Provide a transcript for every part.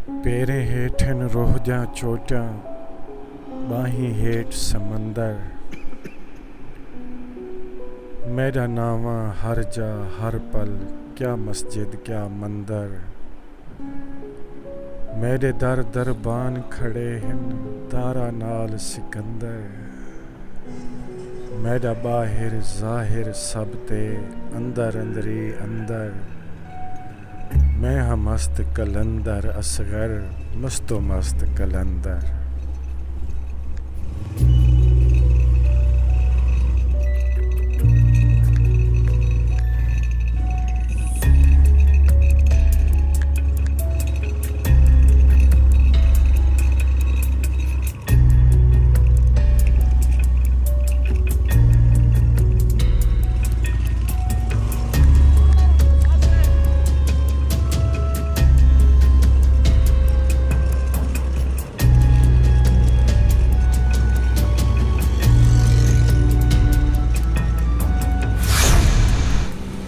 पेरे हेठन रोहजा चोटा बाही हेठ समंदर। मेरा नावा हर जा हर पल, क्या मस्जिद क्या मंदिर। मेरे दर दरबान खड़े हिन तारा नाल सिकंदर। मेरा बाहिर ज़ाहिर सब ते अंदर अंदरी अंदर। मैं हाँ मस्त कलंदर असगर मस्तो मस्त कलंदर।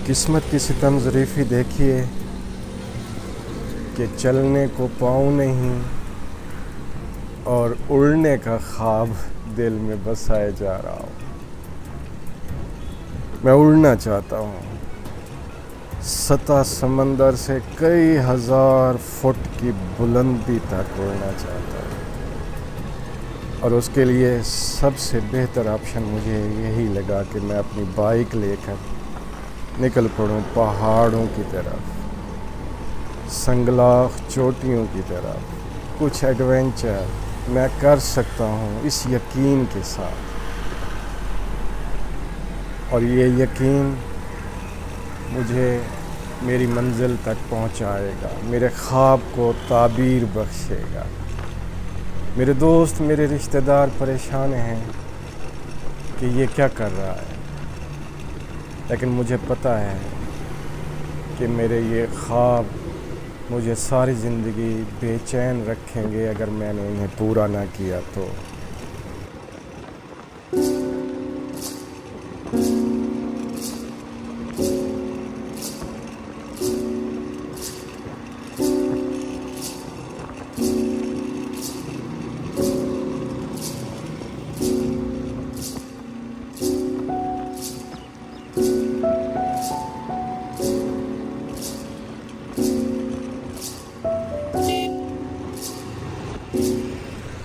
किस्मत की सितम ज़रीफ़ी देखिए कि चलने को पाँव नहीं और उड़ने का ख्वाब दिल में बसाए जा रहा हूँ। मैं उड़ना चाहता हूँ, सतह समंदर से कई हज़ार फुट की बुलंदी तक उड़ना चाहता हूँ। और उसके लिए सबसे बेहतर ऑप्शन मुझे यही लगा कि मैं अपनी बाइक लेकर निकल पड़ूं पहाड़ों की तरफ, संगलाख चोटियों की तरफ। कुछ एडवेंचर मैं कर सकता हूं इस यकीन के साथ, और ये यकीन मुझे मेरी मंजिल तक पहुंचाएगा, मेरे ख्वाब को ताबीर बख्शेगा। मेरे दोस्त मेरे रिश्तेदार परेशान हैं कि ये क्या कर रहा है, लेकिन मुझे पता है कि मेरे ये ख्वाब मुझे सारी ज़िंदगी बेचैन रखेंगे अगर मैंने इन्हें पूरा ना किया तो।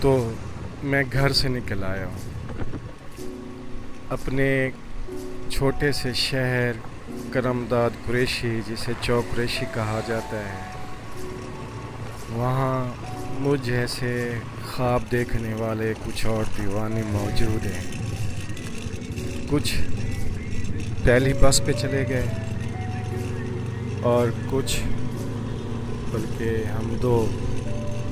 तो मैं घर से निकल आया हूँ अपने छोटे से शहर करमदाद कुरैशी, जिसे चौक कुरैशी कहा जाता है। वहाँ मुझ जैसे ख्वाब देखने वाले कुछ और दीवाने मौजूद हैं। कुछ पहली बस पे चले गए और कुछ, बल्कि हम दो,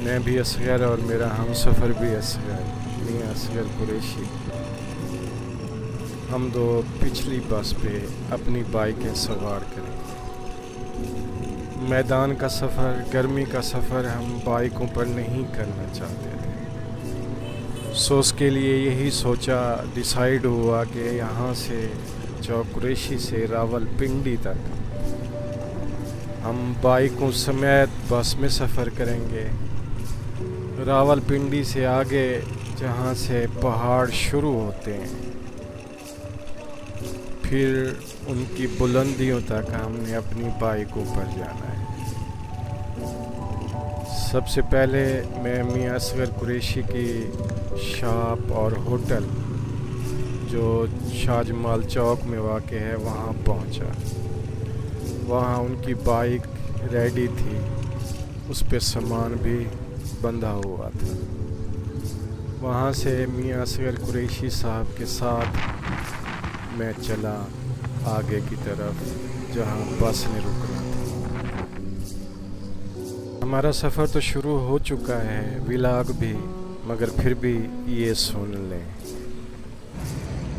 मैं भी असगर और मेरा हम सफ़र भी असगर, मियां असगर कुरैशी, हम दो पिछली बस पे अपनी बाइकें सवार करेंगे। मैदान का सफ़र, गर्मी का सफ़र हम बाइकों पर नहीं करना चाहते थे। सो उसके लिए यही सोचा, डिसाइड हुआ कि यहाँ से चौक कुरैशी से रावलपिंडी तक हम बाइकों समेत बस में सफ़र करेंगे। रावलपिंडी से आगे जहाँ से पहाड़ शुरू होते हैं, फिर उनकी बुलंदियों तक हमने अपनी बाइकों पर जाना है। सबसे पहले मैं मियां असगर कुरैशी की शॉप और होटल, जो शाहजमाल चौक में वाक़ है, वहाँ पहुँचा। वहाँ उनकी बाइक रेडी थी, उस पे सामान भी बंधा हुआ था। वहाँ से मियां असगर कुरैशी साहब के साथ मैं चला आगे की तरफ, जहाँ बस ने रुकना था। हमारा सफ़र तो शुरू हो चुका है, व्लॉग भी, मगर फिर भी ये सुन लें।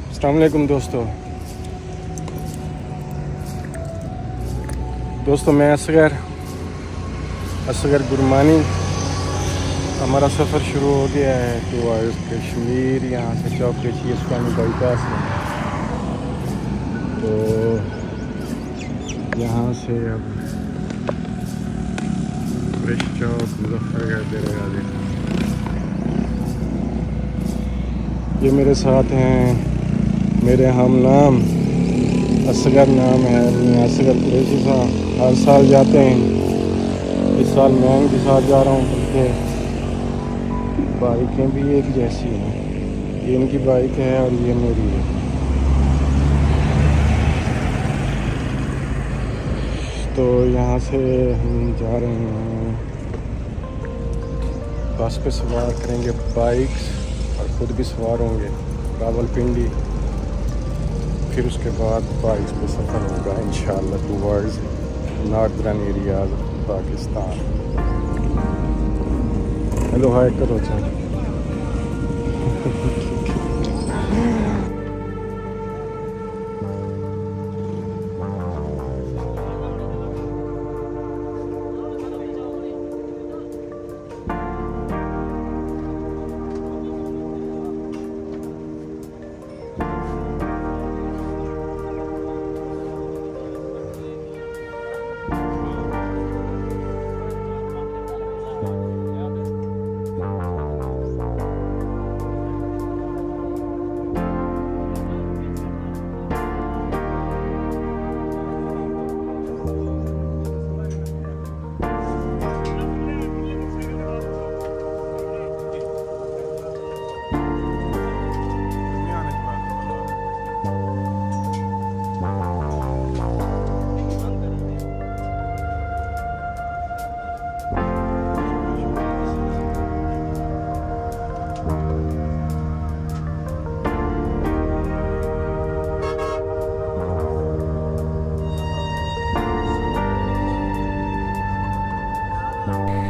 अस्सलाम वालेकुम दोस्तों, मैं असगर गुरमानी। हमारा सफ़र शुरू हो गया है टुवर्ड्स कश्मीर। यहाँ से चौक कुरैशी इस्लामी बाईपास है, तो यहाँ से अब कुरैशी चौक मुजफ्फरगढ़ डेरा गाजी। ये मेरे साथ हैं मेरे हम नाम असगर नाम है मियां असगर कुरैशी साहब। हर साल जाते हैं, इस साल मैं भी साथ जा रहा हूँ, बल्कि बाइकें भी एक जैसी हैं। ये इनकी बाइक है और ये मेरी है। तो यहाँ से हम जा रहे हैं, बस पे सवार करेंगे बाइक्स और ख़ुद भी सवार होंगे रावलपिंडी। फिर उसके बाद बाइक्स पे सफ़र होगा इंशाअल्लाह towards northern areas Pakistan. Hello hi करो चल।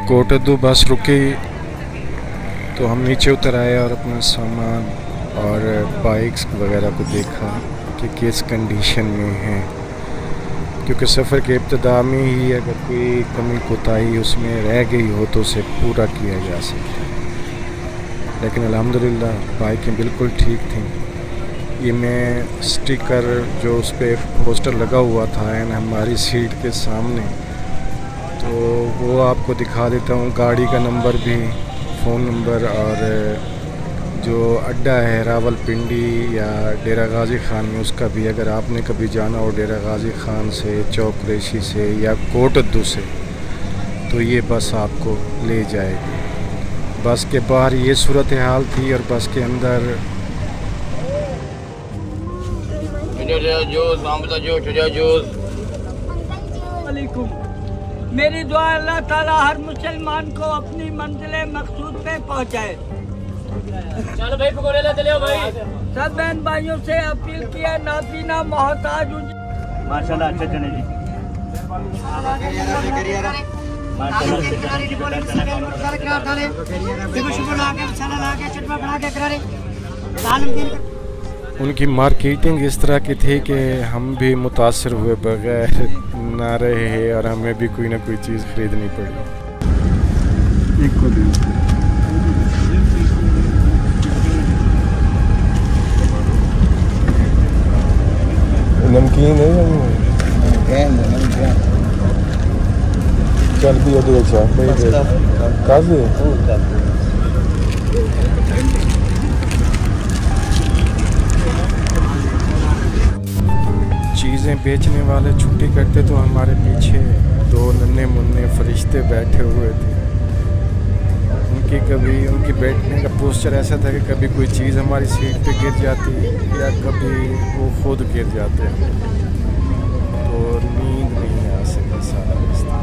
कोटद्दू बस रुकी तो हम नीचे उतर आए और अपना सामान और बाइक्स वगैरह को देखा कि किस कंडीशन में हैं, क्योंकि सफ़र के इब्तिदा में ही अगर कोई कमी कोताही उसमें रह गई हो तो उसे पूरा किया जा सकता है। लेकिन अल्हम्दुलिल्लाह बाइकें बिल्कुल ठीक थीं। ये मैं स्टिकर जो उस पर पोस्टर लगा हुआ था एंड हमारी सीट के सामने, तो वो आपको दिखा देता हूँ। गाड़ी का नंबर भी, फ़ोन नंबर और जो अड्डा है रावलपिंडी या डेरा गाजी खान में उसका भी, अगर आपने कभी जाना हो डेरा गाजी खान से, चौक कुरैशी से या कोटद्दू से, तो ये बस आपको ले जाएगी। बस के बाहर ये सूरत हाल थी और बस के अंदर मेरी दुआ अल्लाह ताला हर मुसलमान को अपनी मंजिल मकसूद पे पहुँचाए। चलो भाई पकौड़े लेते ले भाई। सब बहन भाइयों से अपील किया, नापीना मोहताज। माशाल्लाह अच्छे चले जी। उनकी मार्केटिंग इस तरह की थी कि हम भी मुतासर हुए बगैर ना रहे और हमें भी कोई ना कोई चीज़ खरीदनी पड़ी। नमकीन है चल भी अच्छा काफ़ी चीज़ें बेचने वाले छुट्टी करते तो हमारे पीछे दो नन्हे मुन्ने फरिश्ते बैठे हुए थे। उनकी बैठने का पोस्चर ऐसा था कि कभी कोई चीज़ हमारी सीट पे गिर जाती या कभी वो खुद गिर जाते, तो नींद नहीं आ सकी सारा रास्ता।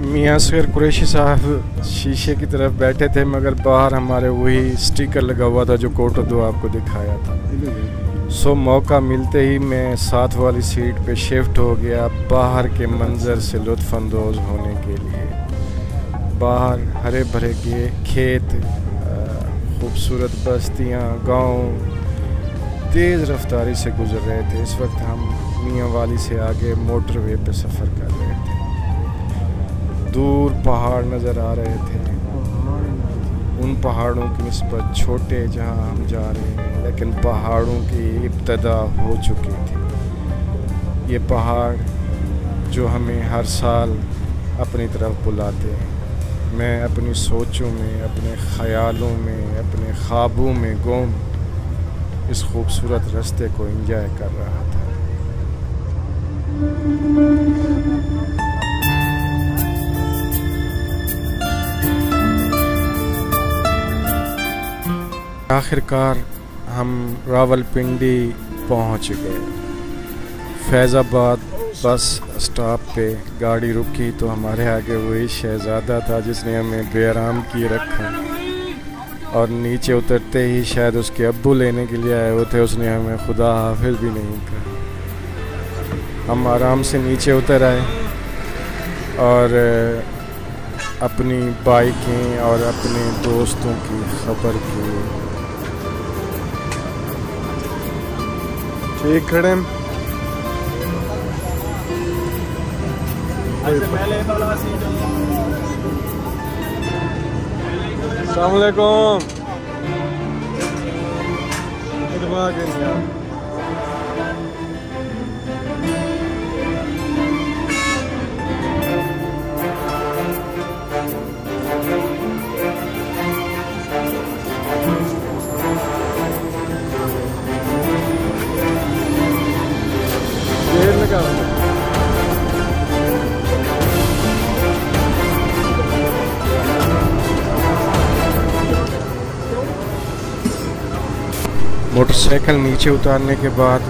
मियां असगर कुरैशी साहब शीशे की तरफ बैठे थे, मगर बाहर हमारे वही स्टिकर लगा हुआ था जो कोटद्दू आपको दिखाया था। सो मौका मिलते ही मैं साथ वाली सीट पे शिफ्ट हो गया बाहर के मंज़र से लुत्फ़अंदोज़ होने के लिए। बाहर हरे भरे के खेत, खूबसूरत बस्तियाँ, गांव, तेज़ रफ्तारी से गुजर रहे थे। इस वक्त हम मियाँ वाली से आगे मोटरवे पे सफ़र कर रहे थे। दूर पहाड़ नज़र आ रहे थे, उन पहाड़ों की निस्बत छोटे जहाँ हम जा रहे हैं, लेकिन पहाड़ों की इब्तदा हो चुकी थी। ये पहाड़ जो हमें हर साल अपनी तरफ बुलाते हैं। मैं अपनी सोचों में, अपने ख़यालों में, अपने ख्वाबों में गुम इस खूबसूरत रास्ते को एंजॉय कर रहा था। आखिरकार हम रावलपिंडी पहुंच गए। फैज़ाबाद बस स्टॉप पे गाड़ी रुकी तो हमारे आगे वही शहज़ादा था जिसने हमें बेआराम किए रखा, और नीचे उतरते ही शायद उसके अब्बू लेने के लिए आए हुए थे। उसने हमें खुदा हाफिज़ भी नहीं कहा। हम आराम से नीचे उतर आए और अपनी बाइकें और अपने दोस्तों की खबर की। ठीक खड़े अस्सलाम वालेकुम। मोटरसाइकिल नीचे उतारने के बाद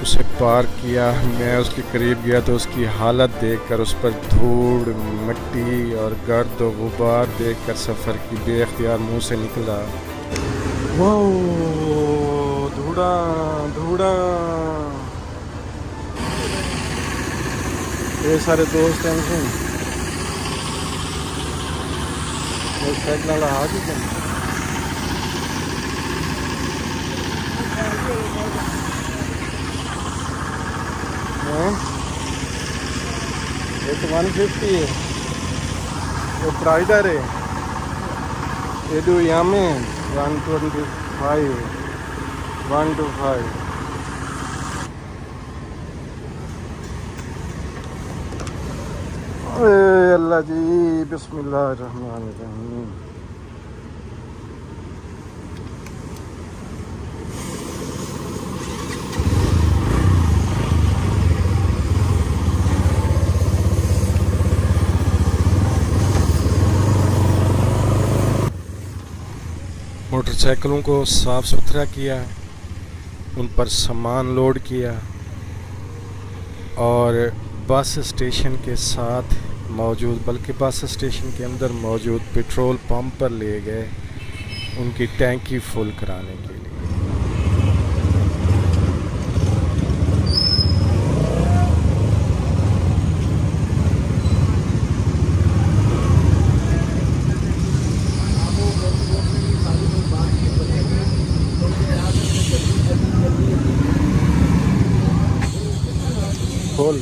उसे पार किया। मैं उसके करीब गया तो उसकी हालत देखकर, उस पर धूड़, मिट्टी और गर्द और गुबार देखकर सफ़र की बेख्तियार मुंह से निकला, वो धूड़ा धूड़ा। ये सारे दोस्त हैं मोटरसाइकिल वाला हाथ ये तो 150 है, वो प्राइडर है। ये दो यामे 125 125। अल्लाह जी, बिस्मिल्लाहिर्रहमानिर्रहीम। मोटरसाइकिलों को साफ़ सुथरा किया, उन पर सामान लोड किया और बस स्टेशन के साथ मौजूद, बल्कि बस स्टेशन के अंदर मौजूद पेट्रोल पंप पर ले गए उनकी टैंकी फुल कराने के लिए। फुल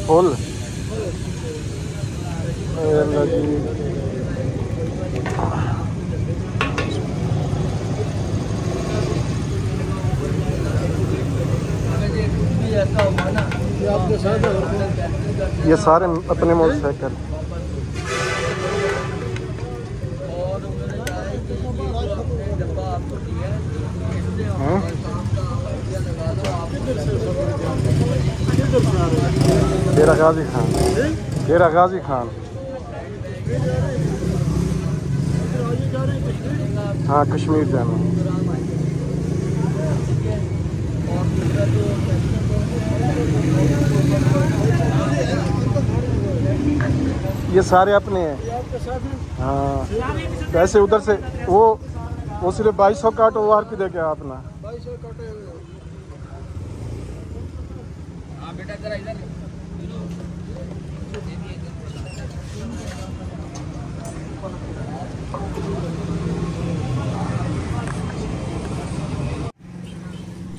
फुल ये सारे अपने मोटरसाइकिल। डेरा गाजी खान, डेरा गाजी खान। हाँ, कश्मीर जाना। ये सारे अपने हैं। हाँ, पैसे उधर से वो सिर्फ 2200 काटो, वो हर की दे क्या अपना 2200 काटे। हाँ बेटा जरा इधर।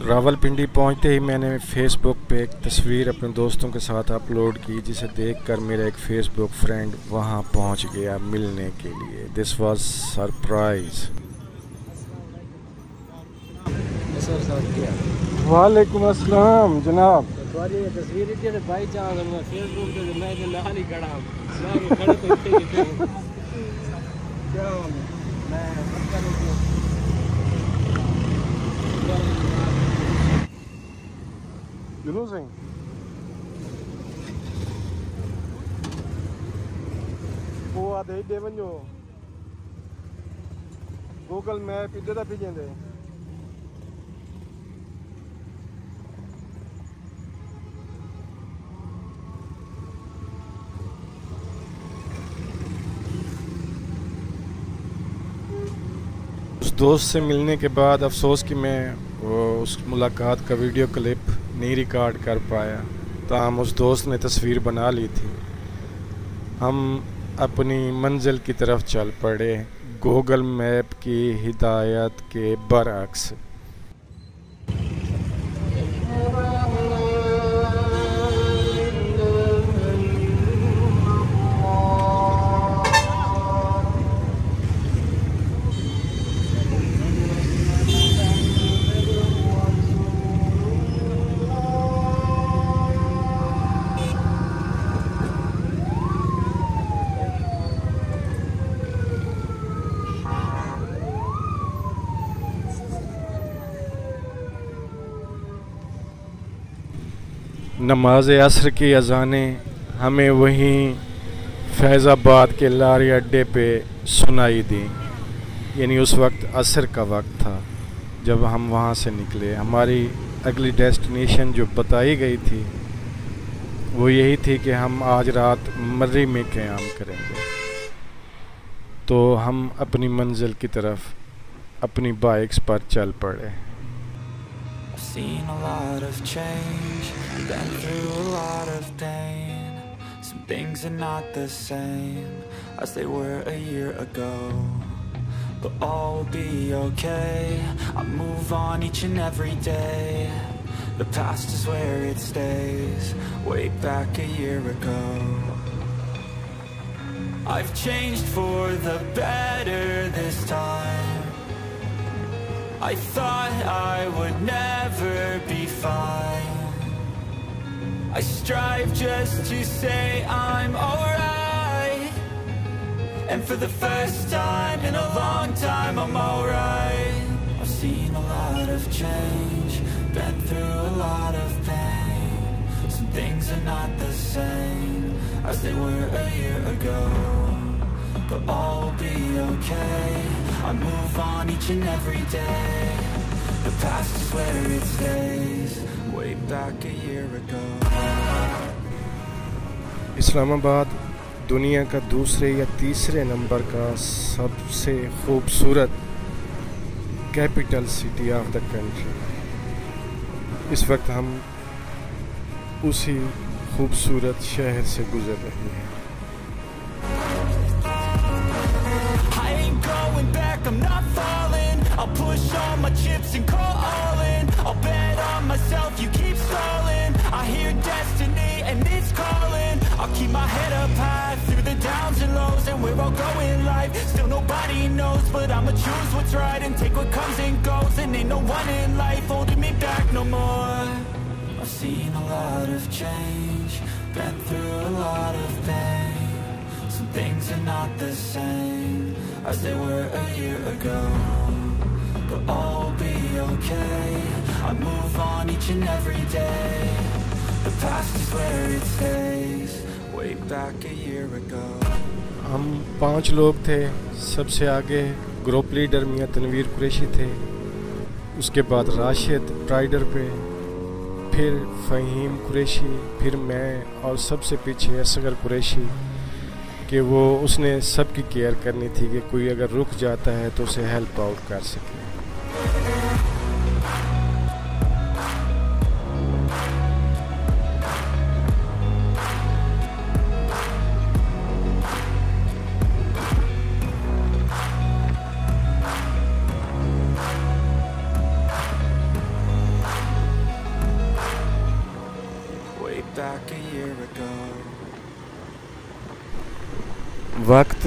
रावलपिंडी पहुंचते ही मैंने फेसबुक पे एक तस्वीर अपने दोस्तों के साथ अपलोड की, जिसे देखकर मेरा एक फेसबुक फ्रेंड वहां पहुंच गया मिलने के लिए। This was surprise. वालेकुम अस्सलाम जनाब। तस्वीर भाई चाह फेसबुक पे मैं नाल ही खड़ा मैं खड़े तो इतने क्या मैं जुनून सिंह वो आधे दे वञो गूगल मैप इधर दा भेजेंदे। उस दोस्त से मिलने के बाद अफसोस कि मैं उस मुलाकात का वीडियो क्लिप नहीं रिकॉर्ड कर पाया, ताहम उस दोस्त ने तस्वीर बना ली थी। हम अपनी मंजिल की तरफ चल पड़े गूगल मैप की हिदायत के बरअक्स। नमाज असर की अज़ानें हमें वहीं फैज़ाबाद के लारी अड्डे पे सुनाई दी। यानी उस वक्त असर का वक्त था जब हम वहाँ से निकले। हमारी अगली डेस्टिनेशन जो बताई गई थी वो यही थी कि हम आज रात मर्री में क़याम करेंगे। तो हम अपनी मंजिल की तरफ अपनी बाइक्स पर चल पड़े। Seen a lot of change, been through a lot of pain. Some things are not the same as they were a year ago, but all will be okay. I move on each and every day. The past is where it stays, way back a year ago. I've changed for the better this time. I thought I would never be fine. I strive just to say I'm alright, and for the first time in a long time I'm alright. I've seen a lot of change, been through a lot of pain. Some things are not the same as they were a year ago, but all will be okay. I move on each and every day. The past is where it stays, way back a year ago. Islamabad दुनिया का दूसरे या तीसरे number का सबसे खूबसूरत capital city of the country. इस वक्त हम उसी खूबसूरत शहर से गुजर रहे हैं। I'm not falling, I'll push all my chips and call all in. I'll bet on myself, you keep stalling. I hear destiny and it's calling. I'll keep my head up high through the downs and lows, and we're all going life. Still nobody knows, but I'ma choose what's right and take what comes and goes. And ain't no one in life holding me back no more. I've seen a lot of change, been through a lot of pain. Some things are not the same as they were a year ago, but all will be okay. I move on each and every day. The past is where it stays, way back a year ago. हम 5 लोग थे। सबसे आगे group leader मियां तनवीर कुरैशी थे, उसके बाद Rashid rider पे, फिर फ़हीम कुरैशी, फिर मैं, और सबसे पीछे असगर कुरैशी कि वो उसने सबकी केयर करनी थी कि कोई अगर रुक जाता है तो उसे हेल्प आउट कर सके। वक्त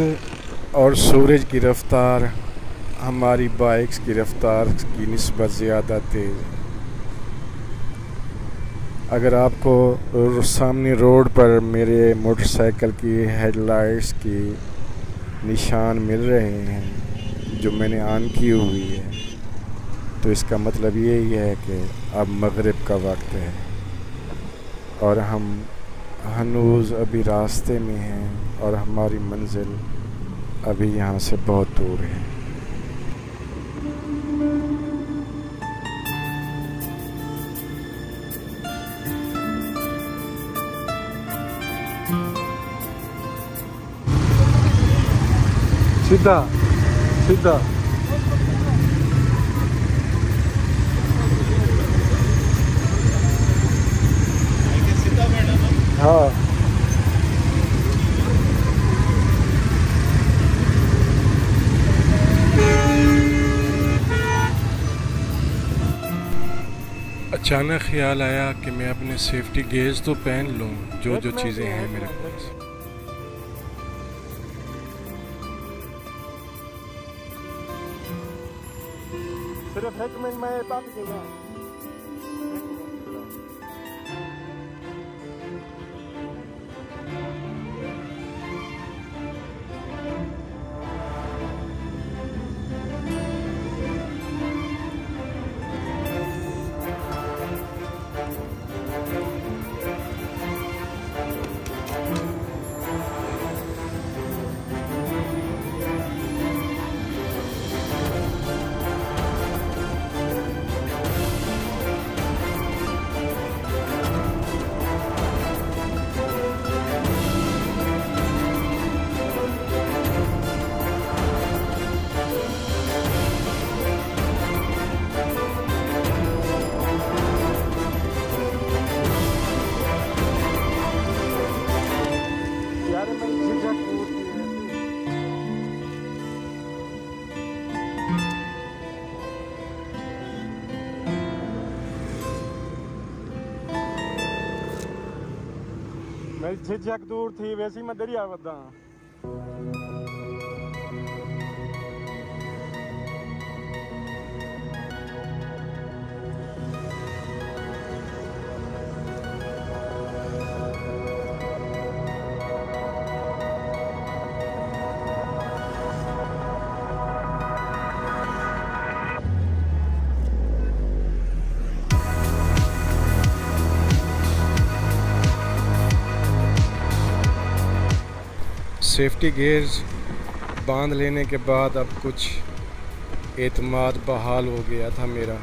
और सूरज की रफ़्तार हमारी बाइक्स की रफ़्तार की निस्बत ज़्यादा तेज़ है। अगर आपको सामने रोड पर मेरे मोटरसाइकिल की हेडलाइट्स की निशान मिल रहे हैं जो मैंने ऑन की हुई है, तो इसका मतलब यही है कि अब मगरिब का वक्त है और हम हनूज़ अभी रास्ते में हैं और हमारी मंजिल अभी यहाँ से बहुत दूर है। सीधा सीधा हाँ। अचानक ख्याल आया कि मैं अपने सेफ्टी गेयर्स तो पहन लूँ, जो जो चीज़ें हैं मेरे पास। सिर्फ 1 मिनट में बात किया। मेरी झिझक दूर थी, वैसे ही मैं दरिया वदा। सेफ्टी गेयर्स बांध लेने के बाद अब कुछ एतमाद बहाल हो गया था मेरा।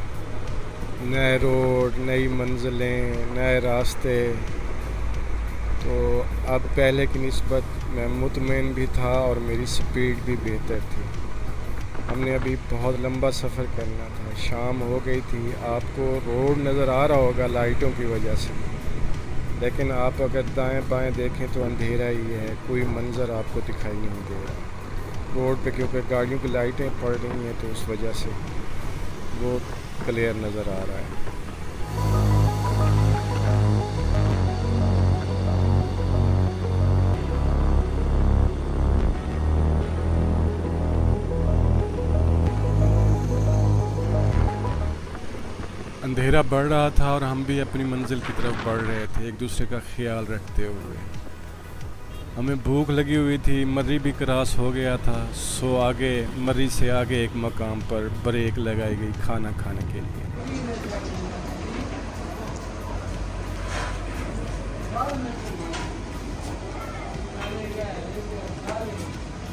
नए रोड, नई मंजिलें, नए रास्ते, तो अब पहले की निस्बत मैं मुतमईन भी था और मेरी स्पीड भी बेहतर थी। हमने अभी बहुत लंबा सफ़र करना था, शाम हो गई थी। आपको रोड नज़र आ रहा होगा लाइटों की वजह से, लेकिन आप अगर दाएं बाएं देखें तो अंधेरा ही है, कोई मंज़र आपको दिखाई नहीं दे रहा रोड पे, क्योंकि गाड़ियों की लाइटें पड़ रही हैं तो उस वजह से वो क्लियर नज़र आ रहा है। अंधेरा बढ़ रहा था और हम भी अपनी मंजिल की तरफ बढ़ रहे थे, एक दूसरे का ख्याल रखते हुए। हमें भूख लगी हुई थी, मर्री भी क्रॉस हो गया था, सो आगे मर्री से आगे एक मकाम पर ब्रेक लगाई गई खाना खाने के लिए।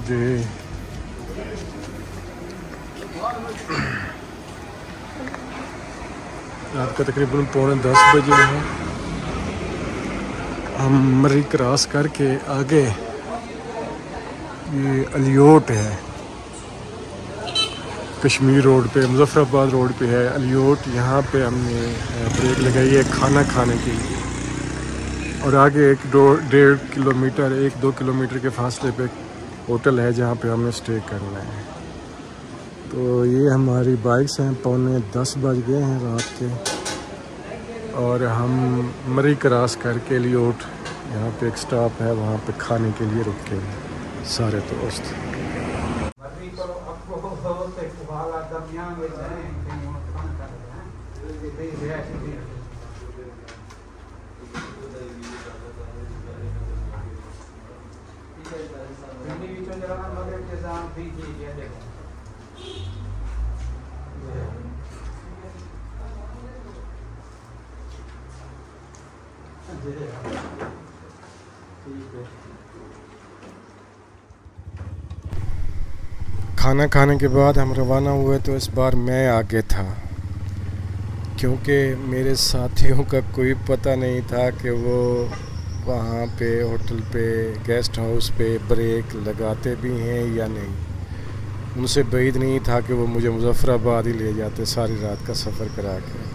जी रात का तकरीबन 9:45 बजे है। हम मर्री क्रॉस करके आगे ये अलियोट है, कश्मीर रोड पे, मुजफ्फराबाद रोड पे है अलियोट। यहाँ पे हमने ब्रेक लगाई है खाना खाने के लिए, और आगे 1-2 किलोमीटर के फासले पे होटल है जहाँ पे हमें स्टे करना है। तो ये हमारी बाइक्स हैं, 9:45 बज गए हैं रात के, और हम मर्री क्रॉस करके लियोट यहाँ पे एक स्टॉप है, वहाँ पे खाने के लिए रुके हैं। सारे दोस्त। खाना खाने के बाद हम रवाना हुए तो इस बार मैं आगे था, क्योंकि मेरे साथियों का कोई पता नहीं था कि वो वहाँ पे होटल पे गेस्ट हाउस पे ब्रेक लगाते भी हैं या नहीं। उनसे बैद नहीं था कि वो मुझे मुजफ्फराबाद ही ले जाते सारी रात का सफ़र करा के।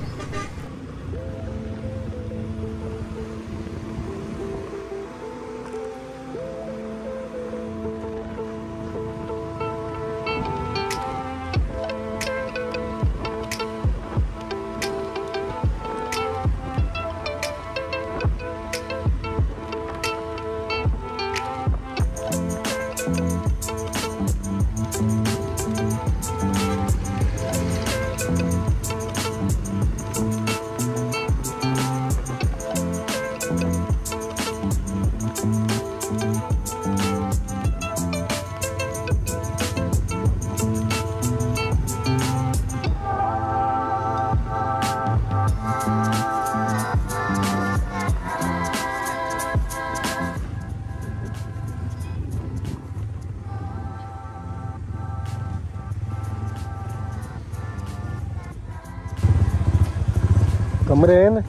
कमरे हैं ना?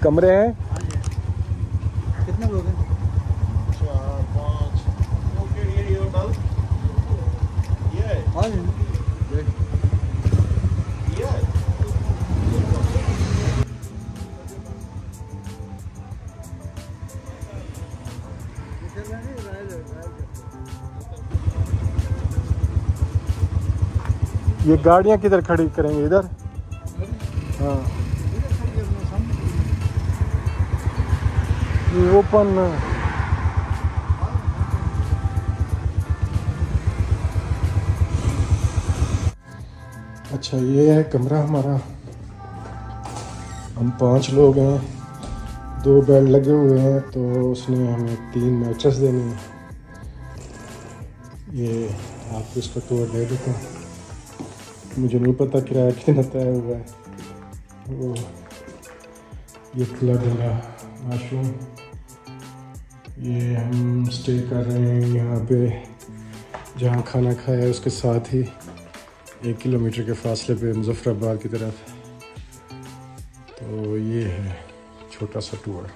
कमरे हैं? कितने लोग हैं? 4 5 ओके ये होटल ये हाँ जी ये ये गाड़ियाँ किधर खड़ी करेंगे? इधर? हाँ, ये ओपन। अच्छा, ये है कमरा हमारा। हम 5 लोग हैं, 2 बेड लगे हुए हैं, तो उसने हमें 3 मैट्रेस देनी है। ये आपको इसका टूर दे देता हूँ। मुझे नहीं पता किराया कितना तय हुआ है। वो ये खुला डला वाशरूम। ये हम स्टे कर रहे हैं यहाँ पे, जहाँ खाना खाया है उसके साथ ही 1 किलोमीटर के फासले पे मुजफ्फराबाद की तरफ। तो ये है छोटा सा टूर।